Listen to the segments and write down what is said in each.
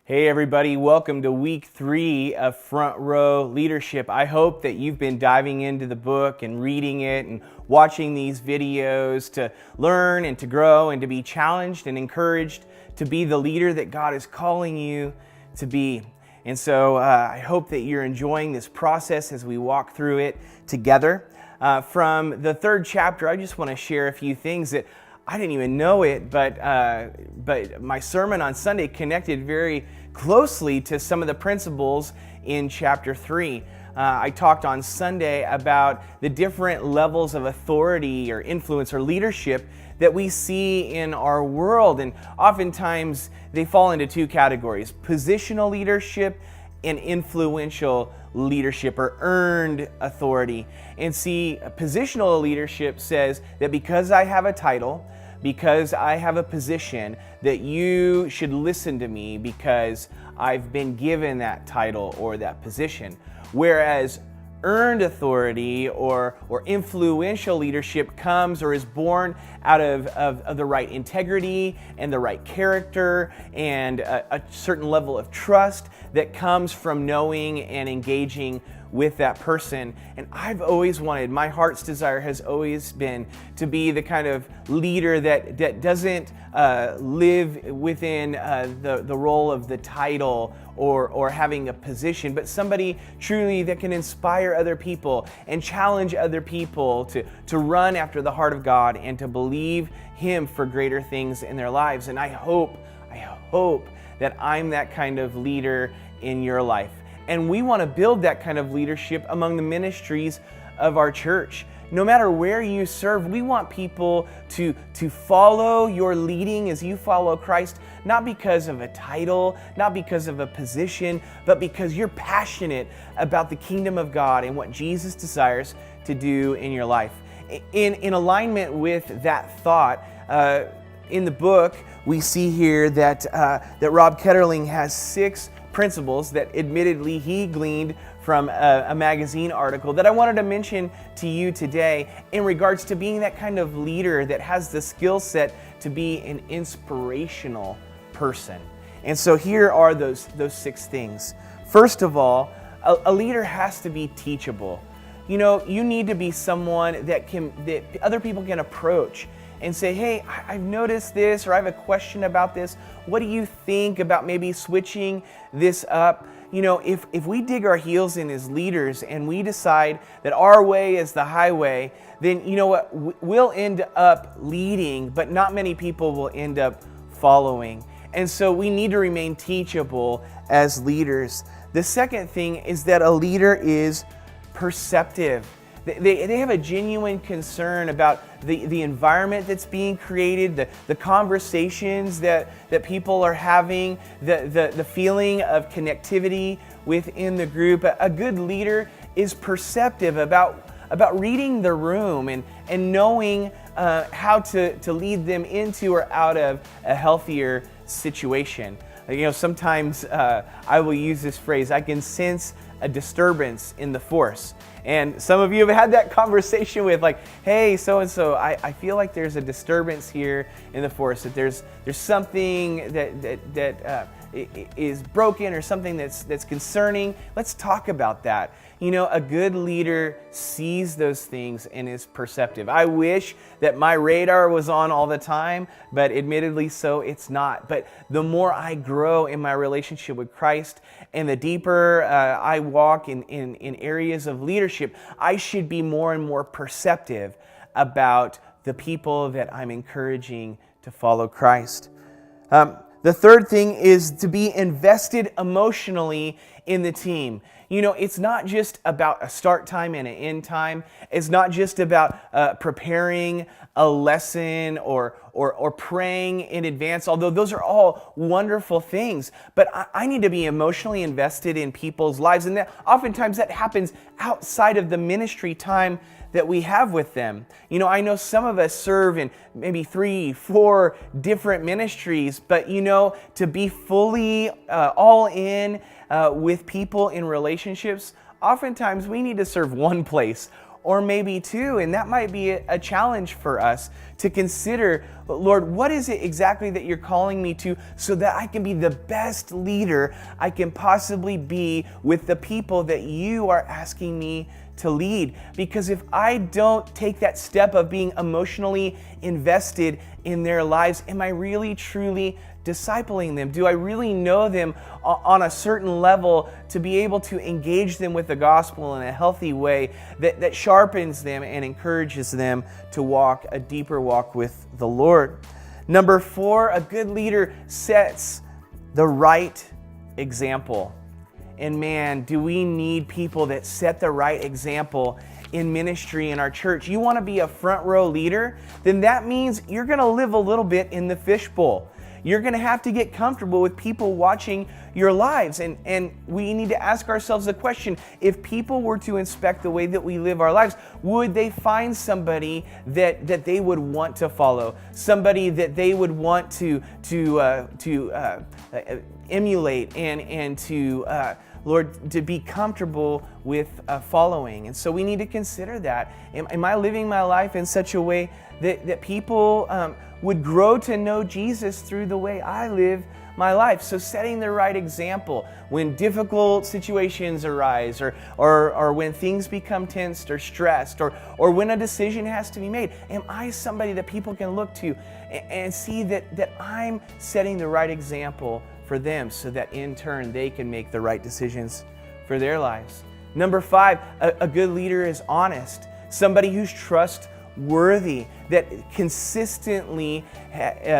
Hey everybody, welcome to week 3 of Front Row Leadership. I hope that you've been diving into the book and reading it and watching these videos to learn and to grow and to be challenged and encouraged to be the leader that God is calling you to be. And so I hope that you're enjoying this process as we walk through it together. From the 3rd chapter, I just want to share a few things that I didn't even know it, but my sermon on Sunday connected very closely to some of the principles in chapter 3. I talked on Sunday about the different levels of authority or influence or leadership that we see in our world, and oftentimes they fall into 2 categories: positional leadership and influential leadership or earned authority. And see, positional leadership says that because I have a title, because I have a position, that you should listen to me because I've been given that title or that position. Whereas earned authority or influential leadership comes or is born out of the right integrity and the right character and a certain level of trust that comes from knowing and engaging with that person. And I've always wanted, my heart's desire has always been to be the kind of leader that doesn't live within the role of the title or having a position, but somebody truly that can inspire other people and challenge other people to run after the heart of God and to believe Him for greater things in their lives. And I hope that I'm that kind of leader in your life. And we want to build that kind of leadership among the ministries of our church. No matter where you serve, we want people to follow your leading as you follow Christ, not because of a title, not because of a position, but because you're passionate about the kingdom of God and what Jesus desires to do in your life. In alignment with that thought, in the book, we see here that Rob Ketterling has 6 principles that admittedly he gleaned from a magazine article that I wanted to mention to you today in regards to being that kind of leader that has the skill set to be an inspirational person. And so here are those 6 things. First of all, a leader has to be teachable. You know, you need to be someone that other people can approach and say, hey, I've noticed this, or I have a question about this. What do you think about maybe switching this up? You know, if we dig our heels in as leaders and we decide that our way is the highway, then you know what? We'll end up leading, but not many people will end up following. And so we need to remain teachable as leaders. The second thing is that a leader is perceptive. They have a genuine concern about the environment that's being created, the conversations that people are having, the feeling of connectivity within the group. A good leader is perceptive about reading the room and knowing how to lead them into or out of a healthier situation. You know, sometimes I will use this phrase: I can sense a disturbance in the force. And some of you have had that conversation with, like, hey, so-and-so, I feel like there's a disturbance here in the force, that there's something that is broken or something that's concerning. Let's talk about that. You know, a good leader sees those things and is perceptive. I wish that my radar was on all the time, but admittedly so it's not. But the more I grow in my relationship with Christ and the deeper I walk in areas of leadership, I should be more and more perceptive about the people that I'm encouraging to follow Christ. The third thing is to be invested emotionally in the team. You know, it's not just about a start time and an end time. It's not just about preparing a lesson or praying in advance, although those are all wonderful things. But I need to be emotionally invested in people's lives. And oftentimes that happens outside of the ministry time that we have with them. You know, I know some of us serve in maybe 3, 4 different ministries, but you know, to be fully all in with people in relationships, oftentimes we need to serve one place or maybe 2. And that might be a challenge for us to consider, Lord, what is it exactly that you're calling me to so that I can be the best leader I can possibly be with the people that you are asking me to lead? Because if I don't take that step of being emotionally invested in their lives, am I really truly discipling them? Do I really know them on a certain level to be able to engage them with the gospel in a healthy way that sharpens them and encourages them to walk a deeper walk with the Lord? Number 4, a good leader sets the right example. And man, do we need people that set the right example in ministry in our church. You want to be a front row leader? Then that means you're going to live a little bit in the fishbowl. You're going to have to get comfortable with people watching your lives. And we need to ask ourselves the question, if people were to inspect the way that we live our lives, would they find somebody that they would want to follow? Somebody that they would want to emulate and to Lord, to be comfortable with following. And so we need to consider that. Am I living my life in such a way that people would grow to know Jesus through the way I live my life? So setting the right example when difficult situations arise, or when things become tensed or stressed, or when a decision has to be made. Am I somebody that people can look to and see that I'm setting the right example for them, so that in turn they can make the right decisions for their lives? Number 5, a good leader is honest. Somebody who's trustworthy, that consistently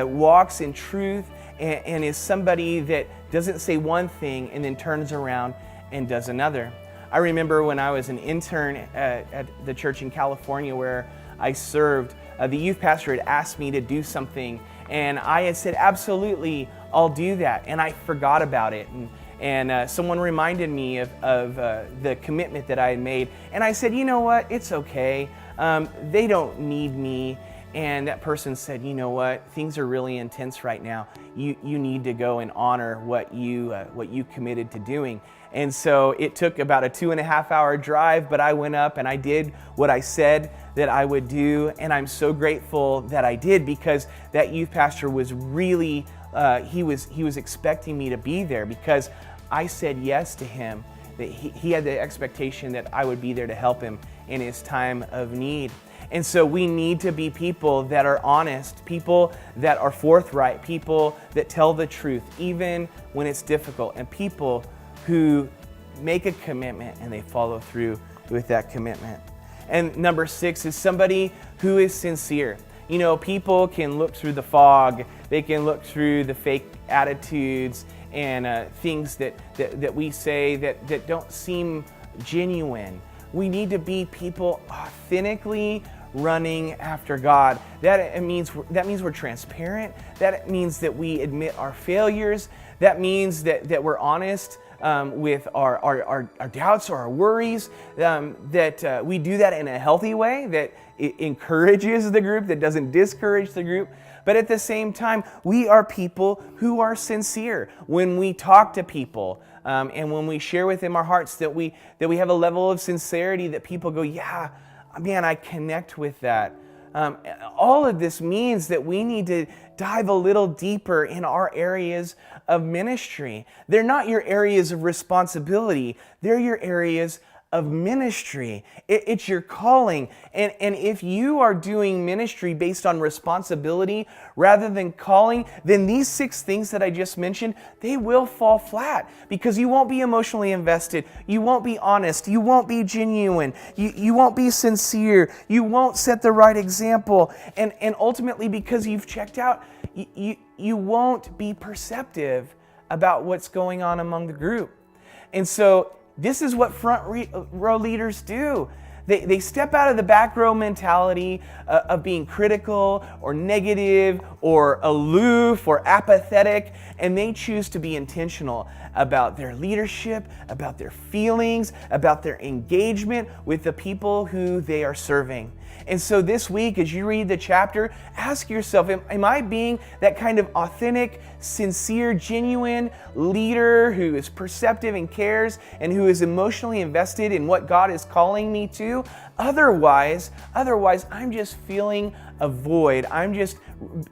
walks in truth and is somebody that doesn't say one thing and then turns around and does another. I remember when I was an intern at the church in California where I served, the youth pastor had asked me to do something, and I had said, absolutely, I'll do that. And I forgot about it. And someone reminded me of the commitment that I had made. And I said, you know what, it's okay. They don't need me. And that person said, you know what, things are really intense right now. You need to go and honor what you committed to doing. And so it took about a 2.5-hour drive, but I went up and I did what I said that I would do. And I'm so grateful that I did, because that youth pastor was really, he was expecting me to be there, because I said yes to him, that he had the expectation that I would be there to help him in his time of need. And so we need to be people that are honest, people that are forthright, people that tell the truth, even when it's difficult, and people who make a commitment and they follow through with that commitment. And number 6 is somebody who is sincere. You know, people can look through the fog, they can look through the fake attitudes and things that we say that don't seem genuine. We need to be people authentically running after God. That means we're transparent. That means that we admit our failures. That means that we're honest with our doubts or our worries, that we do that in a healthy way, that it encourages the group, that doesn't discourage the group. But at the same time, we are people who are sincere when we talk to people, and when we share with them our hearts, that we have a level of sincerity that people go, yeah, man, I connect with that. All of this means that we need to dive a little deeper in our areas of ministry. They're not your areas of responsibility. They're your areas of ministry. It's your calling. And if you are doing ministry based on responsibility rather than calling, then these 6 things that I just mentioned, they will fall flat, because you won't be emotionally invested. You won't be honest. You won't be genuine. You won't be sincere. You won't set the right example. And ultimately, because you've checked out, you won't be perceptive about what's going on among the group. And so this is what front row leaders do. They step out of the back row mentality of being critical or negative or aloof or apathetic, and they choose to be intentional about their leadership, about their feelings, about their engagement with the people who they are serving. And so this week, as you read the chapter, ask yourself, am I being that kind of authentic, sincere, genuine leader who is perceptive and cares and who is emotionally invested in what God is calling me to? do. Otherwise, I'm just feeling a void. I'm just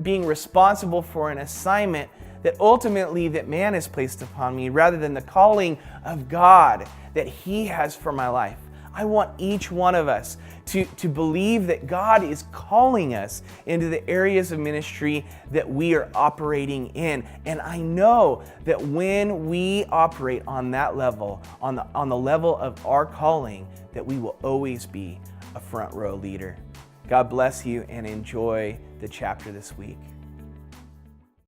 being responsible for an assignment that ultimately that man has placed upon me rather than the calling of God that He has for my life. I want each one of us to believe that God is calling us into the areas of ministry that we are operating in. And I know that when we operate on that level, on the level of our calling, that we will always be a front row leader. God bless you and enjoy the chapter this week.